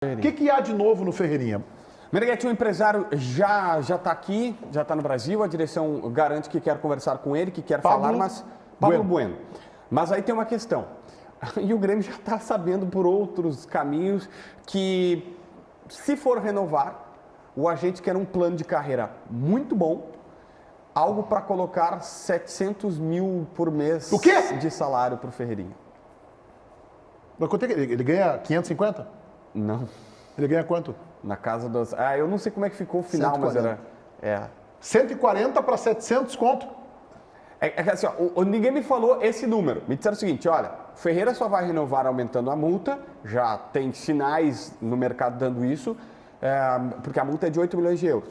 O que há de novo no Ferreirinha? Meneghetti, o empresário já está aqui, já está no Brasil, a direção garante que quer conversar com ele, que quer falar, mas... Pablo Bueno. Mas aí tem uma questão. E o Grêmio já está sabendo por outros caminhos que, se for renovar, o agente quer um plano de carreira muito bom, algo para colocar 700 mil por mês de salário para o Ferreirinha. Mas quanto é que ele ganha 550? Não. Ele ganha quanto? Na casa dos... eu não sei como é que ficou o final, 140. mas era... 140 para 700 conto? Assim, ó, ninguém me falou esse número. Me disseram o seguinte, olha, Ferreira só vai renovar aumentando a multa, já tem sinais no mercado dando isso, porque a multa é de 8 milhões de euros.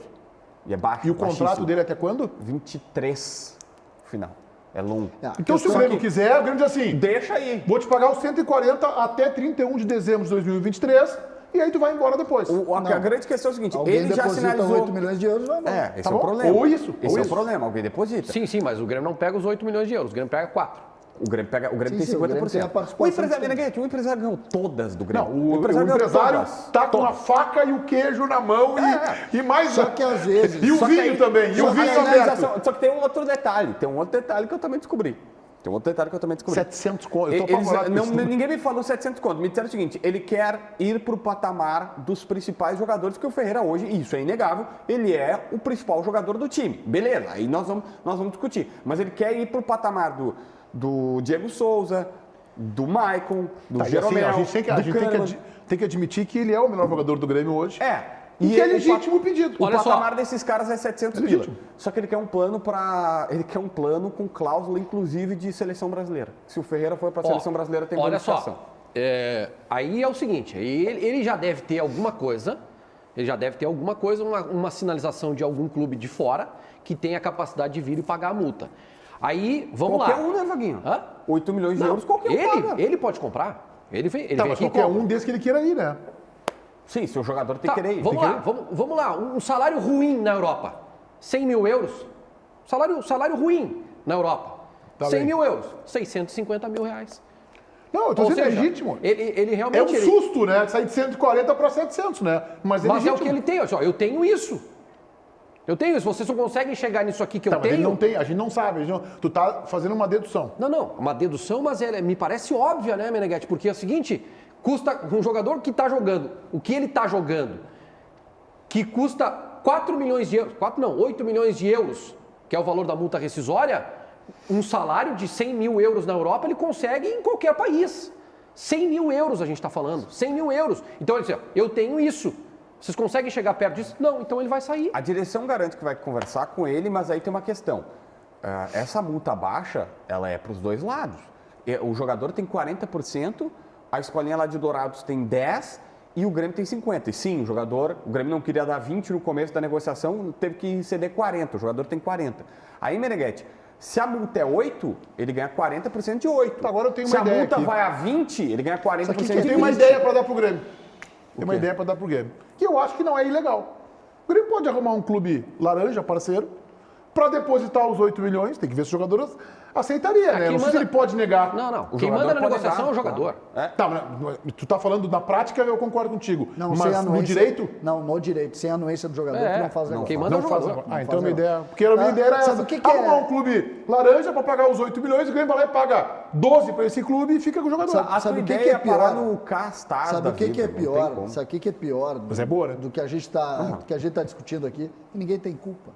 E é baixo. E o contrato dele até quando? 23, final. É longo. Então, se o Grêmio quiser, o Grêmio diz assim... Deixa aí. Vou te pagar os 140 até 31 de dezembro de 2023 e aí tu vai embora depois. A grande questão é o seguinte, Alguém ele já deposita sinalizou... 8 milhões de euros, vai embora. Esse Tá é bom? o problema. Ou isso. Esse é o problema, alguém deposita. Sim, mas o Grêmio não pega os 8 milhões de euros, o Grêmio pega 4. O Grêmio tem 50%. o Grêmio tem a participação O empresário ganhou todas do Grêmio. Não, o empresário tá com a faca e o queijo na mão e mais... Só que às vezes... E o vinho também, e o vinho aberto. Só que tem um outro detalhe, que eu também descobri. 700 conto, eu tô apavorado com isso. Ninguém me falou 700 conto. Me disseram o seguinte, ele quer ir para o patamar dos principais jogadores, porque o Ferreira hoje, isso é inegável, ele é o principal jogador do time. Beleza, aí nós vamos discutir. Mas ele quer ir para o patamar do Diego Souza, do Maicon, do Jeromel, a gente tem que admitir que ele é o melhor jogador do Grêmio hoje. E que é legítimo o pedido. O patamar desses caras é 700 pila. Só que ele quer um plano com cláusula, inclusive, de seleção brasileira. Se o Ferreira for para a seleção brasileira, tem bonificação. Olha só, aí é o seguinte, ele já deve ter alguma coisa, uma sinalização de algum clube de fora que tenha a capacidade de vir e pagar a multa. Aí, vamos lá. Qualquer um, né, Vaguinho? 8 milhões de euros, qualquer um paga. Ele pode comprar. Ele vem Mas aqui qualquer um desde que ele queira ir, né? Sim, se o jogador tem que querer ir. Vamos lá. Um salário ruim na Europa. 100 mil euros. Salário ruim na Europa. 100 mil euros. 650 mil reais. Não, eu tô dizendo legítimo. Ele realmente... É um susto, né? Sair de 140 para 700, né? Mas é o que ele tem. Eu tenho isso. Vocês não conseguem chegar nisso aqui que eu tenho. Mas ele não tem, a gente não sabe. Tu tá fazendo uma dedução. Não. Uma dedução, mas me parece óbvia, né, Meneghetti? Porque é o seguinte... Custa um jogador que está jogando, o que ele está jogando, que custa 4 milhões de euros, 8 milhões de euros, que é o valor da multa rescisória, um salário de 100 mil euros na Europa, ele consegue em qualquer país. 100 mil euros a gente está falando, 100 mil euros. Então ele diz, eu tenho isso. Vocês conseguem chegar perto disso? Não, então ele vai sair. A direção garante que vai conversar com ele, mas aí tem uma questão. Essa multa baixa, ela é para os dois lados. O jogador tem 40%, a escolinha lá de Dourados tem 10% e o Grêmio tem 50%. E sim, o Grêmio não queria dar 20% no começo da negociação, teve que ceder 40%, o jogador tem 40%. Aí, Meneghetti, se a multa é 8%, ele ganha 40% de 8%. Agora eu tenho uma ideia. Se a multa vai a 20%, ele ganha 40% de 20%. Eu tenho uma ideia para dar pro Grêmio. Que eu acho que não é ilegal. O Grêmio pode arrumar um clube laranja, parceiro, para depositar os 8 milhões, tem que ver se o jogador aceitaria, né? Não sei se ele pode negar. Não. Quem manda na negociação é o jogador. Tu tá falando na prática, eu concordo contigo. Não, mas no direito? Não, no direito. Sem anuência do jogador, tu não faz negócio. Quem manda é o jogador. Então a minha ideia... Porque a minha ideia era essa. Arrumar um clube laranja para pagar os 8 milhões, o Grêmio vai lá e paga 12 para esse clube e fica com o jogador. Sabe o que é pior? No Castar Sabe o que é pior? Sabe o que é pior? Mas é boa, né? Do que a gente está discutindo aqui? Ninguém tem culpa.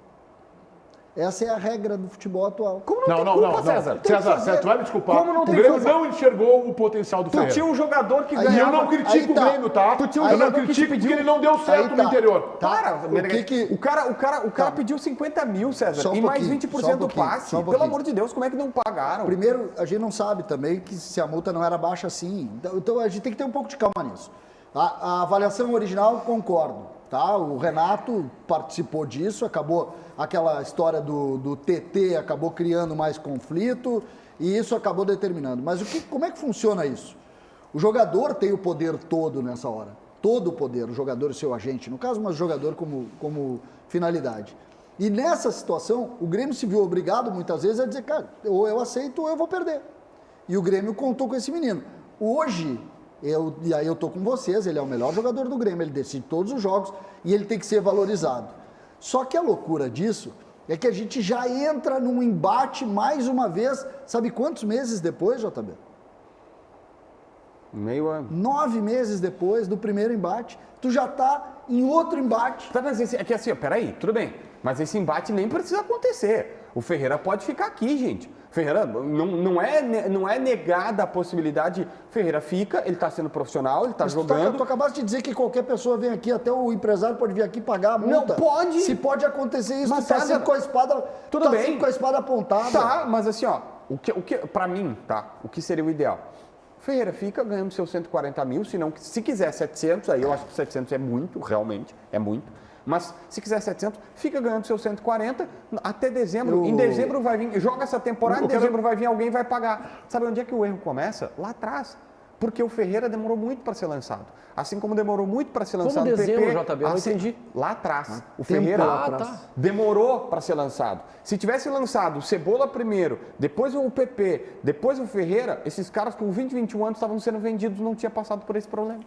Essa é a regra do futebol atual. Como não tem culpa, César? César, tu vai me desculpar. Como não o tem Grêmio culpa? não enxergou o potencial do Ferreira. Tu tinha um jogador que ganhava... E eu não critico o Grêmio, tá? Tu tinha um eu não jogador critico porque ele não deu certo no interior. O cara pediu 50 mil, César, e mais 20% do passe. Pelo amor de Deus, como é que não pagaram? Primeiro, a gente não sabe também que se a multa não era baixa assim. Então a gente tem que ter um pouco de calma nisso. A avaliação original, concordo. Tá? O Renato participou disso, acabou aquela história do TT, acabou criando mais conflito e isso acabou determinando. Mas como é que funciona isso? O jogador tem o poder todo nessa hora. Todo o poder, o jogador e seu agente, no caso, mas o jogador como finalidade. E nessa situação, o Grêmio se viu obrigado muitas vezes a dizer, cara, ou eu aceito ou eu vou perder. E o Grêmio contou com esse menino. Hoje, E aí eu tô com vocês, ele é o melhor jogador do Grêmio, ele decide todos os jogos e ele tem que ser valorizado. Só que a loucura disso é que a gente já entra num embate mais uma vez, sabe quantos meses depois, JB? Meio ano. 9 meses depois do primeiro embate, tu já tá em outro embate. Tá, mas é que assim, ó, peraí, tudo bem. Mas esse embate nem precisa acontecer. O Ferreira pode ficar aqui, gente. Ferreira, não é negada a possibilidade. O Ferreira fica, ele está sendo profissional, ele está jogando. Tu acabaste de dizer que qualquer pessoa vem aqui, até o empresário pode vir aqui pagar a multa. Não pode. Se pode acontecer isso, Mas tu tá tá, sempre com a espada, tudo bem. sempre com a espada apontada. Tá, mas assim, ó, pra mim, tá, o que seria o ideal? Ferreira fica ganhando seus 140 mil, se quiser 700, aí eu acho que 700 é muito, realmente, é muito. Mas se quiser 700, fica ganhando seus 140 até dezembro. Em dezembro vai vir, joga essa temporada, em dezembro vai vir alguém e vai pagar. Sabe onde é que o erro começa? Lá atrás. Porque o Ferreira demorou muito para ser lançado. Assim como demorou muito para ser lançado Como dezembro, PP, JB? Eu não entendi. Lá atrás. O Ferreira lá atrás. Tá. demorou para ser lançado. Se tivesse lançado o Cebola primeiro, depois o PP, depois o Ferreira, esses caras com 20, 21 anos estavam sendo vendidos, não tinha passado por esse problema.